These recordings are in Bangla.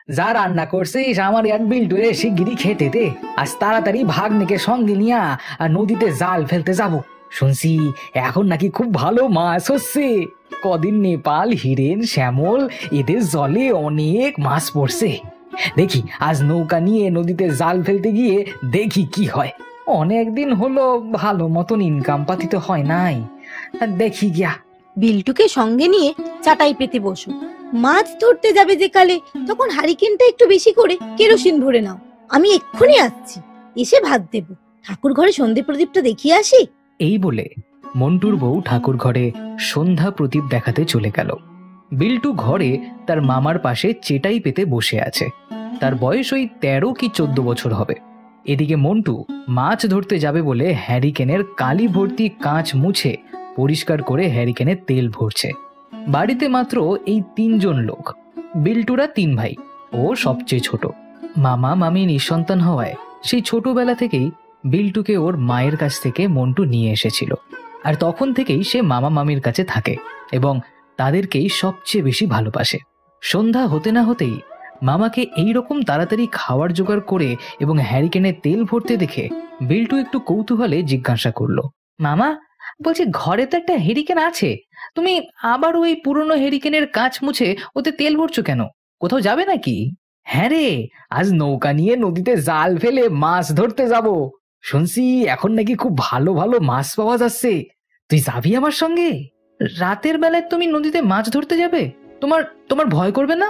যা রান্না করছিস আমার এক বিল্টুরে শিগগিরই খেতে দে। আজ তাড়াতাড়ি ভাগ্নেকে সঙ্গে নিয়া আর নদীতে জাল ফেলতে যাব। শুনছি এখন নাকি খুব ভালো মাছ হচ্ছে। কদিন নেপাল, হিরেন, শ্যামল এদের জলে অনেক মাছ পড়ছে। দেখি আজ নৌকা নিয়ে নদীতে জাল ফেলতে গিয়ে দেখি কি হয়। অনেকদিন হলো ভালো মতন ইনকাম পাতি তো হয় নাই, দেখি গিয়া। বিল্টুকে সঙ্গে নিয়ে চাটাই পেতে বসো। মাছ ধরতে যাবে যে কালে, তখন হারিকেনটা একটু বেশি করে কেরোসিন ভরে নাও। আমি এক্ষুনি আসছি, এসে ভাত দেব। ঠাকুর ঘরে সন্ধে প্রদীপটা দেখিয়ে আসি। এই বলে মন্টুর বউ ঠাকুর ঘরে সন্ধ্যা প্রদীপ দেখাতে চলে গেল। বিল্টু ঘরে তার মামার পাশে চেটাই পেতে বসে আছে। তার বয়স ওই 13 কি 14 বছর হবে। এদিকে মন্টু মাছ ধরতে যাবে বলে হ্যারিকেনের কালি ভর্তি কাঁচ মুছে পরিষ্কার করে হ্যারিকেনে তেল ভরছে। বাড়িতে মাত্র এই 3 জন লোক। বিল্টুরা 3 ভাই, ও সবচেয়ে ছোট। মামা মামি নিঃসন্তান হওয়ায় সেই ছোটবেলা থেকেই বিল্টুকে ওর মায়ের কাছ থেকে মন্টু নিয়ে এসেছিল। আর তখন থেকেই সে মামা মামির কাছে থাকে এবং তাদেরকেই সবচেয়ে বেশি ভালোবাসে। সন্ধ্যা হতে না হতেই মামাকে এই রকম তাড়াতাড়ি খাওয়ার জোগাড় করে এবং হ্যারিকেনে তেল ভরতে দেখে বিল্টু একটু কৌতূহলে জিজ্ঞাসা করলো, মামা বলছি ঘরে তো একটা হ্যারিকেন আছে, তুমি আবার ওই পুরনো হ্যারিকেনের কাঁচ মুছে ওতে তেল ভরছো কেন? কোথাও যাবে নাকি? হ্যাঁ রে, আজ নৌকা নিয়ে নদীতে জাল ফেলে মাছ ধরতে যাব। শুনছি এখন নাকি খুব ভালো ভালো মাছ পাওয়া যাচ্ছে। তুই যাবি আমার সঙ্গে? রাতের বেলায় তুমি নদীতে মাছ ধরতে যাবে? তোমার তোমার ভয় করবে না?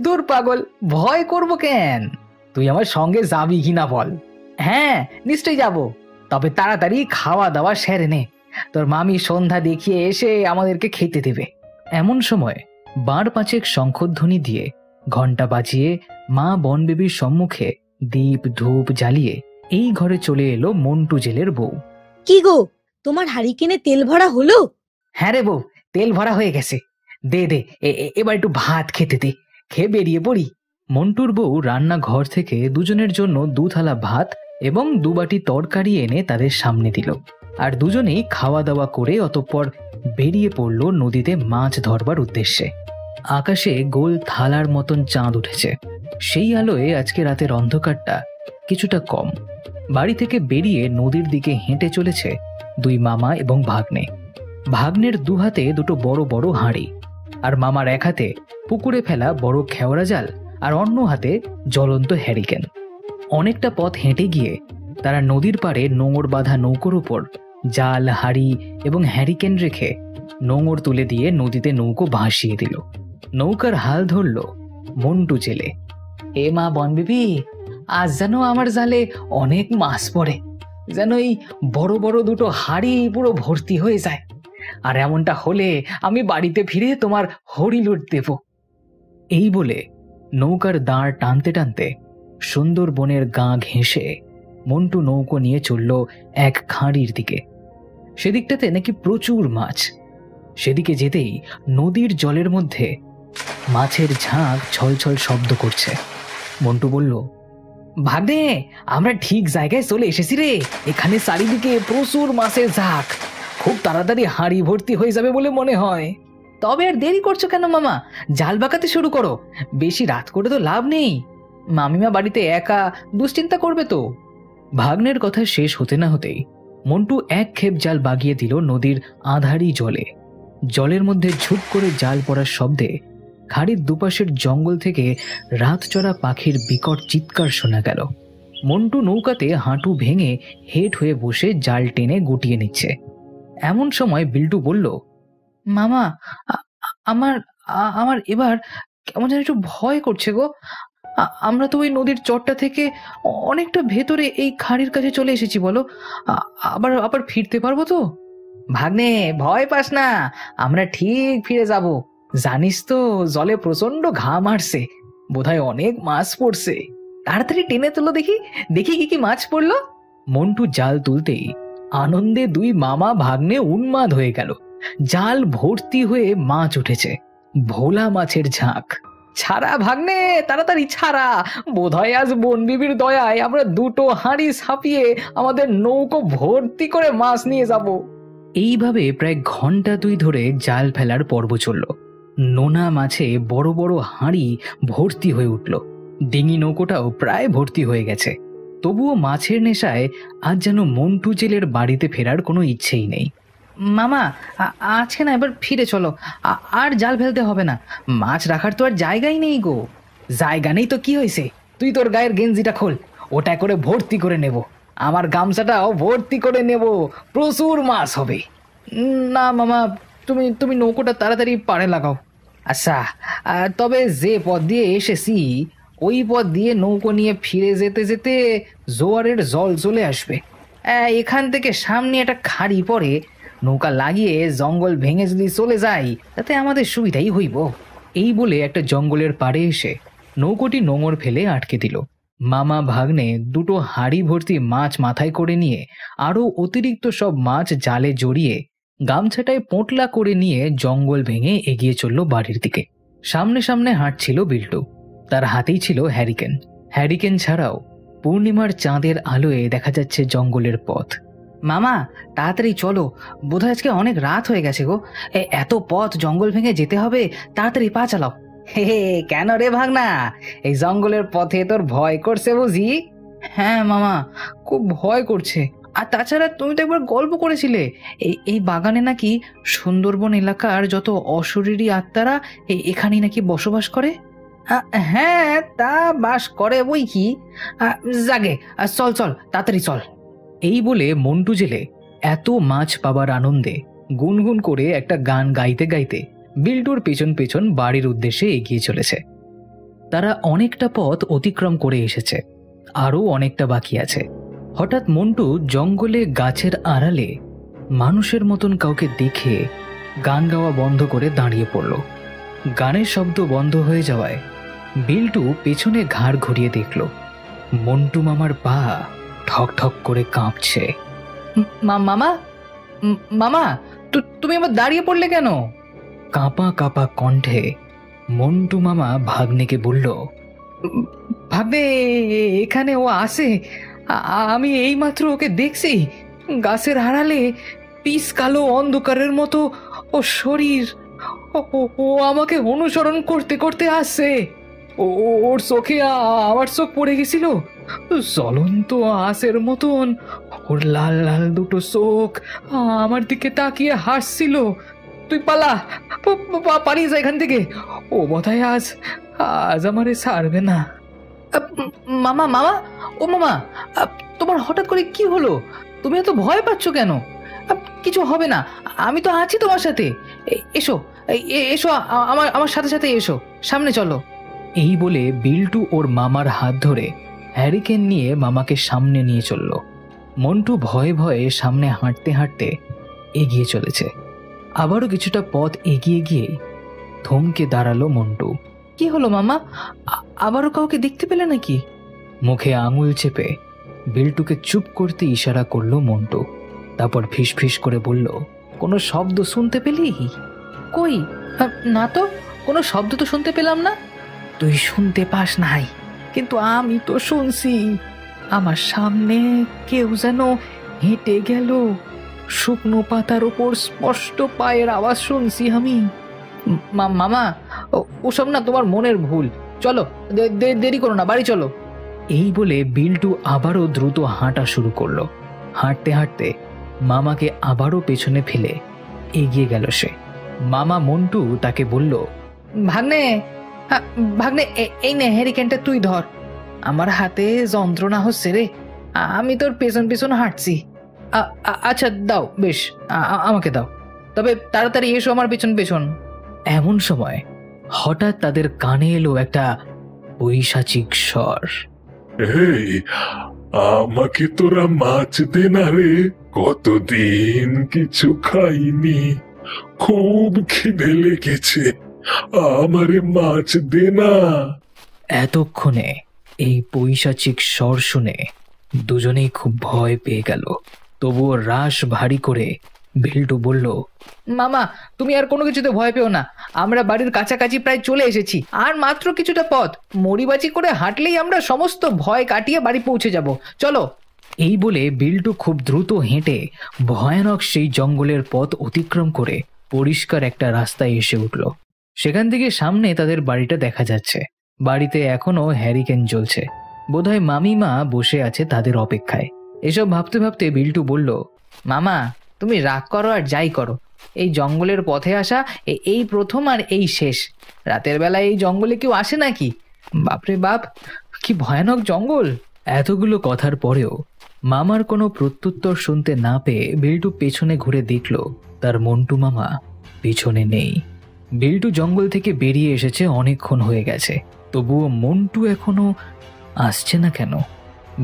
দূর পাগল, ভয় করব কেন? তুই আমার সঙ্গে যাবি কিনা বল। হ্যাঁ নিশ্চয়ই যাব, তবে তাড়াতাড়ি খাওয়া দাওয়া সেরে নে। তোর মামি সন্ধ্যা দেখিয়ে এসে আমাদেরকে খেতে দেবে। এমন সময় 5 শঙ্খধ্বনি দিয়ে ঘন্টা বাজিয়ে মা বনবেবীর সম্মুখে দীপ ধূপ জ্বালিয়ে এই ঘরে চলে এলো মন্টু জেলের বউ। কি গো, তোমার হারিকেনে তেল ভরা হলো? হ্যাঁ রে বউ, তেল ভরা হয়ে গেছে। দে দে এবার একটু ভাত খেতে দে, খেয়ে বেরিয়ে পড়ি। মন্টুর বউ রান্নাঘর থেকে দুজনের জন্য 2 থালা ভাত এবং 2 বাটি তরকারি এনে তাদের সামনে দিল। আর দুজনেই খাওয়া দাওয়া করে অতঃপর বেরিয়ে পড়ল নদীতে মাছ ধরবার উদ্দেশ্যে। আকাশে গোল থালার মতন চাঁদ উঠেছে। সেই আলোয় আজকে রাতের অন্ধকারটা কিছুটা কম। বাড়ি থেকে বেরিয়ে নদীর দিকে হেঁটে চলেছে 2 মামা এবং ভাগ্নে। ভাগ্নের 2 হাতে 2টো বড় বড় হাঁড়ি, আর মামার 1 হাতে পুকুরে ফেলা বড় খেওড়া জাল, আর অন্য হাতে জ্বলন্ত হ্যারিকেন। অনেকটা পথ হেঁটে গিয়ে তারা নদীর পাড়ে নোঙর বাঁধা নৌকোর উপর জাল, হাঁড়ি এবং হ্যারিকেন রেখে নোঙর তুলে দিয়ে নদীতে নৌকো ভাসিয়ে দিল। নৌকার হাল ধরল মন্টু জেলে। এ মা বনবিবি, আজ যেন আমার জালে অনেক মাছ পড়ে, যেন এই বড় বড় 2টো হাঁড়ি পুরো ভর্তি হয়ে যায়। আর এমনটা হলে আমি বাড়িতে ফিরে তোমার হরি লুট দেব। এই বলে নৌকার দাঁড় টানতে টানতে সুন্দরবনের গা ঘেঁষে মন্টু নৌকো নিয়ে চলল এক খাঁড়ির দিকে। সেদিকটাতে নাকি প্রচুর মাছ। সেদিকে যেতেই নদীর জলের মধ্যে মাছের ঝাঁক ছলছল শব্দ করছে। মন্টু বলল, ভাগ্নে আমরা ঠিক জায়গায় চলে এসেছি রে। এখানে চারিদিকে প্রচুর মাছের ঝাঁক, খুব তাড়াতাড়ি হাঁড়ি ভর্তি হয়ে যাবে বলে মনে হয়। তবে আর দেরি করছো কেন মামা, জাল বাঁকাতে শুরু করো। বেশি রাত করে তো লাভ নেই, মামিমা বাড়িতে একা দুশ্চিন্তা করবে তো। ভাগ্নের কথা শেষ হতে না হতেই মন্টু এক খেপ জাল বাগিয়ে দিল নদীর আধারি জলে। জলের মধ্যে ঝুপ করে জাল পড়ার শব্দে খাড়ির দুপাশের জঙ্গল থেকে রাতচরা পাখির বিকট চিৎকার শোনা গেল। মন্টু নৌকাতে হাঁটু ভেঙে হেঁট হয়ে বসে জাল টেনে গুটিয়ে নিচ্ছে। এমন সময় বিল্টু বলল, মামা আমার আমার এবার কেমন যেন একটু ভয় করছে গো। আমরা তো ওই নদীর চরটা থেকে অনেকটা ভেতরে এই খাড়ির কাছে চলে এসেছি, বলো আবার আবার ফিরতে পারবো তো? ভাগ্নে ভয় পাস না, আমরা ঠিক ফিরে যাব। জানিস তো জলে প্রচন্ড ঘাম আসছে, বোধহয় অনেক মাছ পড়ছে। তাড়াতাড়ি টেনে তোলো, দেখি দেখি কি কি মাছ পড়লো। মন্টু জাল তুলতেই আনন্দে 2 মামা ভাগ্নে উন্মাদ হয়ে গেল। জাল ভর্তি হয়ে মাছ উঠেছে, ভোলা মাছের ঝাঁক। ছাড়া ভাগ্নে, তাড়াতাড়ি ছাড়া, বোধহয় আজ বনবিবির দয়ায় আমরা 2টো হাঁড়ি ছাপিয়ে আমাদের নৌকো ভর্তি করে মাছ নিয়ে যাব। এইভাবে প্রায় ঘন্টা 2 ধরে জাল ফেলার পর্ব চলল। নোনা মাছে বড় বড় হাঁড়ি ভর্তি হয়ে উঠল। ডিঙি নৌকোটাও প্রায় ভর্তি হয়ে গেছে। তবুও মাছের নেশায় আজ যেন মন্টু জেলের বাড়িতে ফেরার কোনো ইচ্ছেই নেই। মামা, আজকে না এবার ফিরে চলো, আর জাল ফেলতে হবে না। মাছ রাখার তো আর জায়গাই নেই গো। জায়গা নেই তো কি হয়েছে, তুই তোর গায়ের গেঞ্জিটা খোল, ওটা করে ভর্তি করে নেব। আমার গামছাটাও ভর্তি করে নেব, প্রচুর মাছ হবে। না মামা, তুমি তুমি নৌকোটা তাড়াতাড়ি পাড়ে লাগাও। আচ্ছা, তবে যে পথ দিয়ে এসেছি ওই পথ দিয়ে নৌকো নিয়ে ফিরে যেতে যেতে জোয়ারের জল চলে আসবে। এখান থেকে সামনে একটা খাড়ি পড়ে, নৌকা লাগিয়ে জঙ্গল ভেঙে যদি চলে যাই তাতে আমাদের সুবিধাই হইব। এই বলে একটা জঙ্গলের পাড়ে এসে নৌকোটি নোঙর ফেলে আটকে দিল। মামা ভাগ্নে দুটো হাঁড়ি ভর্তি মাছ মাথায় করে নিয়ে আরো অতিরিক্ত সব মাছ জালে জড়িয়ে গামছাটায় পোঁটলা করে নিয়ে জঙ্গল ভেঙে এগিয়ে চলল বাড়ির দিকে। সামনে সামনে হাঁটছিল বিল্টু, তার হাতেই ছিল হ্যারিকেন। হ্যারিকেন ছাড়াও পূর্ণিমার চাঁদের আলোয় দেখা যাচ্ছে জঙ্গলের পথ। মামা তাড়াতাড়ি চলো, বোধহয় আজকে অনেক রাত হয়ে গেছে গো। এত পথ জঙ্গল ভেঙে যেতে হবে, তাড়াতাড়ি পা চালাও। হে কেন রে ভাগনা, এই জঙ্গলের পথে তোর ভয় করছে বুঝি? হ্যাঁ মামা, খুব ভয় করছে। আর তাছাড়া তুমি তো একবার গল্প করেছিলে এই বাগানে নাকি সুন্দরবন এলাকার যত অশরীরী আত্মারা এখানেই নাকি বসবাস করে। হ্যাঁ, তা বাস করে বই কি। জাগে, চল চল তাড়াতাড়ি চল। এই বলে মন্টু জেলে এত মাছ পাবার আনন্দে গুনগুন করে একটা গান গাইতে গাইতে বিল্টুর পেছন পেছন বাড়ির উদ্দেশ্যে এগিয়ে চলেছে। তারা অনেকটা পথ অতিক্রম করে এসেছে, আরও অনেকটা বাকি আছে। হঠাৎ মন্টু জঙ্গলে গাছের আড়ালে মানুষের মতন কাউকে দেখে গান গাওয়া বন্ধ করে দাঁড়িয়ে পড়ল। গানের শব্দ বন্ধ হয়ে যাওয়ায় বিল্টু পেছনে ঘাড় ঘুরিয়ে দেখল মন্টু মামার পা ঠক ঠক করে কাঁপছে। মামা, মামা, তুমি আবার দাঁড়িয়ে পড়লে কেন? কাঁপা কাঁপা কণ্ঠে মন্টু মামা ভাগ্নেকে বলল, ভাগ্নে, এখানে ও আসে। আমি এইমাত্র ওকে দেখছি, গাছের আড়ালে পিস কালো অন্ধকারের মতো ও শরীর। ও আমাকে অনুসরণ করতে করতে আসছে। ওর চোখে আমার চোখ পড়ে গেছিল, জ্বলন্ত আঁশের মতন ওর লাল লাল দুটো চোখ আমার দিকে তাকিয়ে হাসছিল। তুই পালা, পালিয়ে যা এখান থেকে, ও বোধহয় আজ আমারে ছাড়বে না। মামা, মামা, ও মামা, তোমার হঠাৎ করে কি হলো? তুমি এত ভয় পাচ্ছ কেন? কিছু হবে না, আমি তো আছি তোমার সাথে। এসো, এসো, আমার সাথে সাথে এসো, সামনে চলো। এই বলে বিল্টু ওর মামার হাত ধরে হ্যারিকেন নিয়ে মামাকে সামনে নিয়ে চলল। মন্টু ভয়ে ভয়ে সামনে হাঁটতে হাঁটতে এগিয়ে চলেছে। আবারও কিছুটা পথ এগিয়ে গিয়ে থমকে দাঁড়ালো মন্টু। কি হলো মামা, আবারও কাউকে দেখতে পেলে নাকি? মুখে আঙুল চেপে বিল্টুকে চুপ করতে ইশারা করলো মন্টু। তারপর ফিস ফিস করে বলল, কোনো শব্দ শুনতে পেলি? কই না তো, কোনো শব্দ তো শুনতে পেলাম না। তুই শুনতে পাস নাই, কিন্তু আমি তো শুনছি। আমার সামনে কেউ যেন হেঁটে গেল, শুকনো পাতার উপর স্পষ্ট পায়ের আওয়াজ শুনছি আমি। মামা, ওসব না তোমার মনের ভুল, চলো, দেরি করো না, বাড়ি চলো। এই বলে বিল্টু আবারও দ্রুত হাঁটা শুরু করলো। হাঁটতে হাঁটতে মামাকে আবারও পেছনে ফেলে এগিয়ে গেল সে। মামা মন্টু তাকে বলল, ভাগ্নে, ভাগ্নে, এই নে হ্যারিকেনটা তুই ধর। আমার হাতে যন্ত্রণা হচ্ছে রে, আমি তোর পেছন পেছন হাঁটছি। আচ্ছা দাও, বেশ, আমাকে দাও, তবে তাড়াতাড়ি এসো আমার পেছন পেছন। এমন সময় হঠাৎ তাদের কানে এলো একটা পৈশাচিক স্বর। এই, আমাকে তোরা মাছ দে না রে, কতদিন কিছু খাইনি, খুব খিদে লেগেছে, আমারে মাছ দে না। এতক্ষণে এই পৈশাচিক স্বর শুনে দুজনেই খুব ভয় পেয়ে গেল। তবুও রাশ ভারী করে বিল্টু বলল, মামা, তুমি আর কোনো কিছুতে ভয় পেও না, আমরা বাড়ির কাছাকাছি প্রায় চলে এসেছি, আর মাত্র কিছুটা পথ মরিবাজি করে হাঁটলেই আমরা সমস্ত ভয় কাটিয়ে বাড়ি পৌঁছে যাব, চলো। এই বলে বিল্টু খুব দ্রুত হেঁটে ভয়ানক সেই জঙ্গলের পথ অতিক্রম করে পরিষ্কার একটা রাস্তায় এসে উঠল। সেখান থেকে সামনে তাদের বাড়িটা দেখা যাচ্ছে। বাড়িতে এখনো হ্যারিকেন জ্বলছে। বোধহয় মামিমা বসে আছে তাদের অপেক্ষায়। এসব ভাবতে ভাবতে বিল্টু বলল, মামা তুমি রাগ করো আর যাই করো, এই জঙ্গলের পথে আসা এই প্রথম আর এই শেষ। রাতের বেলায় এই জঙ্গলে কেউ আসে নাকি? বাপরে বাপ, কি ভয়ানক জঙ্গল। এতগুলো কথার পরেও মামার কোনো প্রত্যুত্তর শুনতে না পেয়ে বিল্টু পেছনে ঘুরে দেখল তার মন্টু মামা পিছনে নেই। বিল্টু জঙ্গল থেকে বেরিয়ে এসেছে অনেকক্ষণ হয়ে গেছে, তবুও মন্টু এখনো আসছে না কেন?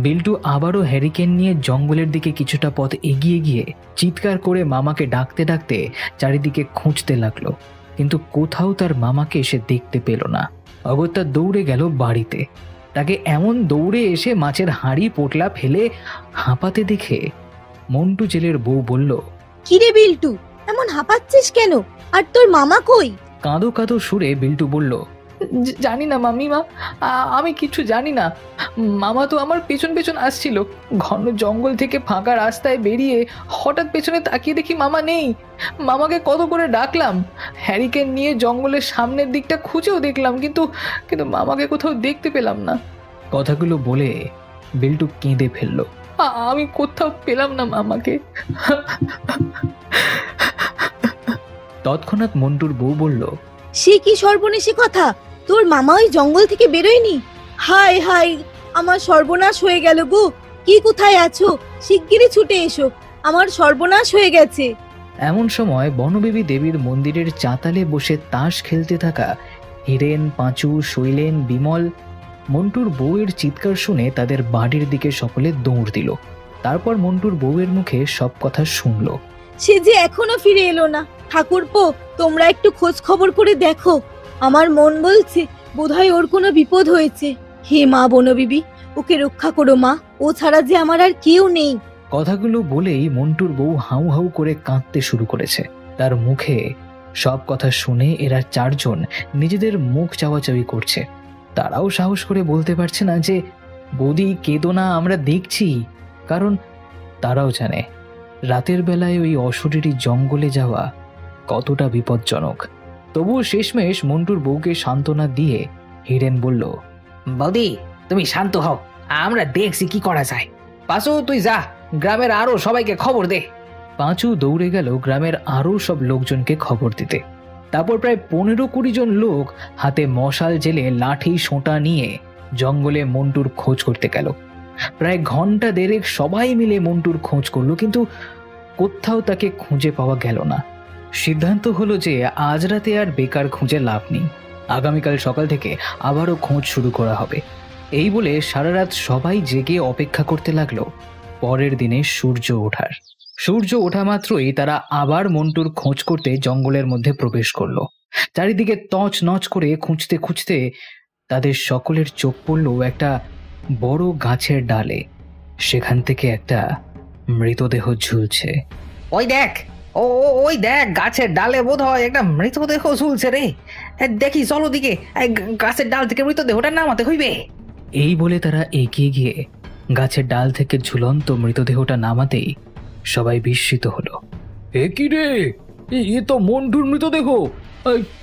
বিল্টু আবারও হ্যারিকেন নিয়ে জঙ্গলের দিকে কিছুটা পথ এগিয়ে গিয়ে চিৎকার করে মামাকে ডাকতে ডাকতে চারিদিকে খুঁজতে লাগলো, কিন্তু কোথাও তার মামাকে এসে দেখতে পেল না। অগত্যা দৌড়ে গেল বাড়িতে। তাকে এমন দৌড়ে এসে মাছের হাঁড়ি পোটলা ফেলে হাঁপাতে দেখে মন্টু জেলের বউ বলল, কিরে বিল্টু, এমন হাঁপাচ্ছিস কেন? আর তোর মামা কই? কাঁদো কাঁদো সুরে বিল্টু বলল, জানি না মামিমা, আমি কিছু জানি না। মামা তো আমার পেছন পেছন আসছিল। ঘন জঙ্গল থেকে ফাঁকা রাস্তায় বেরিয়ে হঠাৎ পেছনে তাকিয়ে দেখি মামা নেই। মামাকে কত করে ডাকলাম, হ্যারিকেন নিয়ে জঙ্গলের সামনের দিকটা খুঁজেও দেখলাম, কিন্তু কিন্তু মামাকে কোথাও দেখতে পেলাম না। কথাগুলো বলে বিল্টু কেঁদে ফেলল, আমি কোথাও পেলাম না মামাকে। তৎক্ষণাৎ মন্টুর বউ বলল, সে কি সর্বনেশী কথা! তোর মামা ওই জঙ্গল থেকে বেরোয়নি? হায় হায়, আমার সর্বনাশ হয়ে গেল গো! কি কোথায় আছো? শিগগিরই ছুটে এসো, আমার সর্বনাশ হয়ে গেছে। এমন সময় বনদেবী দেবীর মন্দিরের চাতালে বসে তাস খেলতে থাকা হিরেন, পাঁচু, শৈলেন, বিমল মন্টুর বউয়ের চিৎকার শুনে তাদের বাড়ির দিকে সকলে দৌড় দিল। তারপর মন্টুর বউয়ের মুখে সব কথা শুনল। সে যে এখনো ফিরে এলো না। ঠাকুরপো, তোমরা একটু খোঁজ খবর করে দেখো। আমার মন বলছে বোধহয় ওর কোনো বিপদ হয়েছে। হে মা বনবিবি, ওকে রক্ষা করো মা, ও ছাড়া যে আমার আর কেউ নেই। কথাগুলো বলেই মন্টুর বউ হাউ হাউ করে কাঁদতে শুরু করেছে। তার মুখে সব কথা শুনে এরা চারজন নিজেদের মুখ চাওয়াচাওয়ি করছে। তারাও সাহস করে বলতে পারছে না যে, বৌদি কেঁদো না, আমরা দেখছি। কারণ তারাও জানে রাতের বেলায় ওই অশরীরী জঙ্গলে যাওয়া কতটা বিপজ্জনক। তবুও শেষমেশ মন্টুর বউকে সান্ত্বনা দিয়ে হিরেন বলল, বৌদি তুমি শান্ত হও, আমরা দেখছি কি করা যায়। পাঁচু তুই যা, গ্রামের আরো সবাইকে খবর দে। পাঁচু দৌড়ে গেল গ্রামের আরো সব লোকজনকে খবর দিতে। তারপর প্রায় 15-20 জন লোক হাতে মশাল জেলে লাঠি সোঁটা নিয়ে জঙ্গলে মন্টুর খোঁজ করতে গেল। প্রায় ঘন্টা দেড়েক সবাই মিলে মন্টুর খোঁজ করলো, কিন্তু কোথাও তাকে খুঁজে পাওয়া গেল না। সিদ্ধান্ত হলো যে আজ রাতে আর বেকার খুঁজে লাভ নেই, আগামীকাল সকাল থেকে আবারও খোঁজ শুরু করা হবে। এই বলে সারা রাত সবাই জেগে অপেক্ষা করতে লাগলো পরের দিনে সূর্য ওঠার। সূর্য ওঠা মাত্রই তারা আবার মন্টুর খোঁজ করতে জঙ্গলের মধ্যে প্রবেশ করলো। চারিদিকে তছ নচ করে খুঁজতে খুঁজতে তাদের সকলের চোখ পড়ল একটা বড় গাছের ডালে। সেখান থেকে একটা মৃতদেহ ঝুলছে। ওই দেখ, ওই দেখ, গাছের ডালে বোধহয় একটা মৃতদেহ ঝুলছে রে। দেখি চলো দিকে, গাছের ডাল থেকে মৃতদেহটা নামাতে হইবে। এই বলে তারা এগিয়ে গিয়ে গাছের ডাল থেকে ঝুলন্ত মৃতদেহটা নামাতেই সবাই বিস্মিত হলো। এ কি রে, এ তো মন্টুর মৃতদেহ,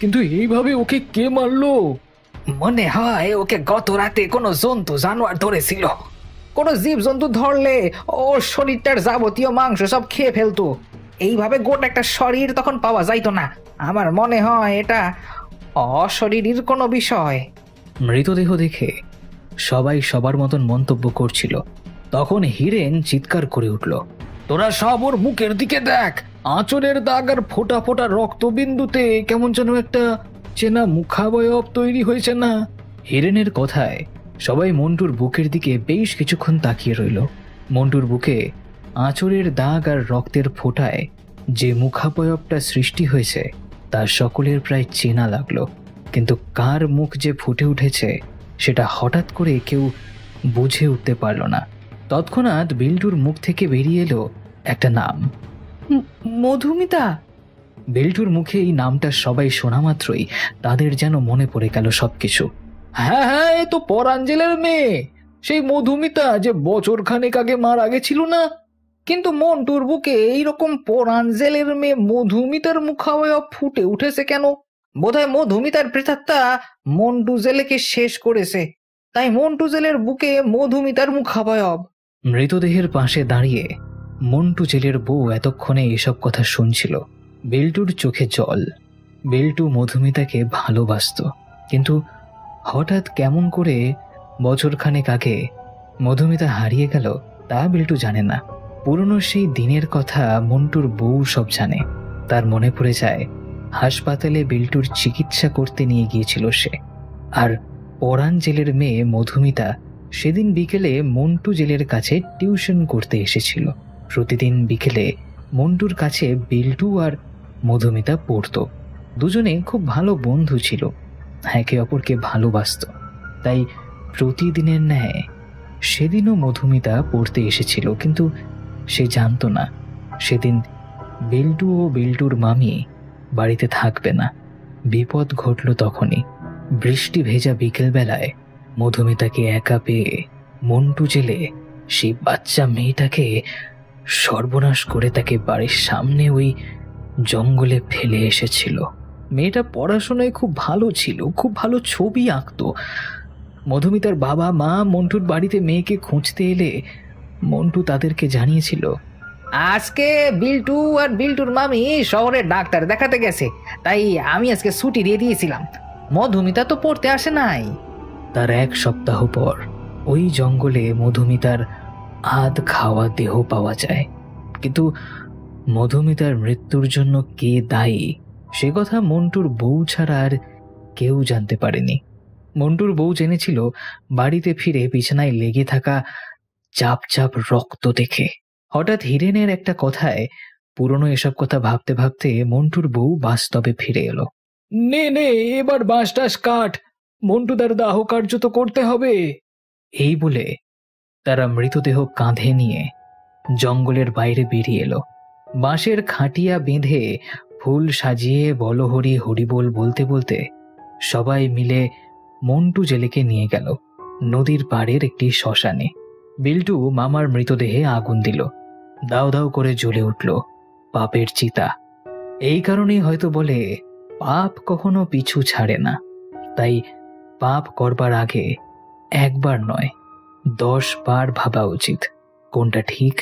কিন্তু এইভাবে ওকে কে মারলো? মনে হয় ওকে গত রাতে কোনো জন্তু জানোয়ার ধরেছিল। কোনো জীব জন্তু ধরলে ওর শরীরটার যাবতীয় মাংস সব খেয়ে ফেলতো। এইভাবে গোটা একটা শরীর তখন পাওয়া যাইতো না। আমার মনে হয় এটা অশরীরীর কোনো বিষয়। মৃতদেহ দেখে সবাই সবার মতন মন্তব্য করছিল। তখন হিরেন চিৎকার করে উঠল, তোরা সব ওর মুখের দিকে দেখ, আঁচড়ের দাগ আর ফোটা ফোটা রক্তবিন্দুতে কেমন যেন একটা চেনা মুখাবয়ব তৈরি হয়েছে না? হিরেনের কথায় সবাই মন্টুর বুকের দিকে বেশ কিছুক্ষণ তাকিয়ে রইল। মন্টুর বুকে আঁচড়ের দাগ আর রক্তের ফোঁটায় যে মুখাবয়বটা সৃষ্টি হয়েছে তা সকলের প্রায় চেনা লাগলো, কিন্তু কার মুখ যে ফুটে উঠেছে সেটা হঠাৎ করে কেউ বুঝে উঠতে পারল না। তৎক্ষণাৎ বিল্টুর মুখ থেকে বেরিয়ে এলো একটা নাম, মধুমিতা। বিল্টুর মুখে এই নামটা সবাই শোনা মাত্রই তাদের যেন মনে পড়ে গেল সবকিছু। হ্যাঁ হ্যাঁ, এ তো পরাঞ্জলের মেয়ে, সেই মধুমিতা যে বছর খানেক আগে মারা গেছিল না। কিন্তু মন্টুর বুকে এইরকম পরাঞ্জলের মেয়ে মধুমিতার মুখাবয়ব ফুটে উঠেছে কেন? বোধহয় মধুমিতার প্রেতাত্মা মন্টু জেলেকে শেষ করেছে, তাই মন্টু জেলের বুকে মধুমিতার মুখাবয়ব। মৃতদেহের পাশে দাঁড়িয়ে মন্টু জেলের বউ এতক্ষণে এসব কথা শুনছিল। বেল্টুর চোখে জল। বেল্টু মধুমিতাকে ভালোবাসত, কিন্তু হঠাৎ কেমন করে বছরখানেক আগে মধুমিতা হারিয়ে গেল তা বেল্টু জানে না। পুরনো সেই দিনের কথা মন্টুর বউ সব জানে। তার মনে পড়ে যায় হাসপাতালে বেল্টুর চিকিৎসা করতে নিয়ে গিয়েছিল সে, আর পরাণ জেলের মেয়ে মধুমিতা সেদিন বিকেলে মন্টু জেলের কাছে টিউশন করতে এসেছিল। প্রতিদিন বিকেলে মন্টুর কাছে বেল্টু আর মধুমিতা পড়ত। দুজনে খুব ভালো বন্ধু ছিল, একে অপরকে ভালোবাসত। তাই প্রতিদিনের ন্যায় সেদিনও মধুমিতা পড়তে এসেছিল, কিন্তু সে জানত না সেদিন বেল্টু ও বেল্টুর মামি বাড়িতে থাকবে না। বিপদ ঘটল তখনই। বৃষ্টি ভেজা বিকেলবেলায় মধুমিতাকে একা পেয়ে মন্টু জেলে সেই বাচ্চা মেয়েটাকে সর্বনাশ করে তাকে বাড়ির সামনে ওই জঙ্গলে ফেলে এসেছিল। মেয়েটা পড়াশোনায় খুব ভালো ছিল, খুব ভালো ছবি আঁকতো। মধুমিতার বাবা মা মন্টুর বাড়িতে মেয়েকে খুঁজতে এলে মন্টু তাদেরকে জানিয়েছিল, আজকে বিল্টু আর বিল্টুর মামি শহরে ডাক্তার দেখাতে গেছে, তাই আমি আজকে ছুটি দিয়ে দিয়েছিলাম। মধুমিতা তো পড়তে আসে নাই। তার 1 সপ্তাহ পর ওই জঙ্গলে মধুমিতার আধ খাওয়া দেহ পাওয়া যায়, কিন্তু মধুমিতার মৃত্যুর জন্য কে দায়ী সে কথা মন্টুর বউ ছাড়া আর কেউ জানতে পারেনি। মন্টুর বউ জেনেছিল বাড়িতে ফিরে বিছানায় লেগে থাকা চাপ চাপ রক্ত দেখে। হঠাৎ হিরেনের একটা কথায় পুরনো এসব কথা ভাবতে ভাবতে মন্টুর বউ বাস্তবে ফিরে এলো। নে নে, এবার বাঁশ টাস কাঠ, মন্টুদার দাহ কার্য তো করতে হবে। এই বলে তারা মৃতদেহ কাঁধে নিয়ে জঙ্গলের বাইরে বেরিয়ে এলো। বাঁশের খাটিয়া বেঁধে ফুল সাজিয়ে বলহরি হরিবোল বলতে বলতে সবাই মিলে মন্টু জেলেকে নিয়ে গেল নদীর পাড়ের একটি শ্মশানে। বিল্টু মামার মৃতদেহে আগুন দিল। দাও দাও করে জ্বলে উঠল পাপের চিতা। এই কারণেই হয়তো বলে পাপ কখনো পিছু ছাড়ে না। তাই পাপ করবার আগে একবার নয় 10 বার ভাবা উচিত কোনটা ঠিক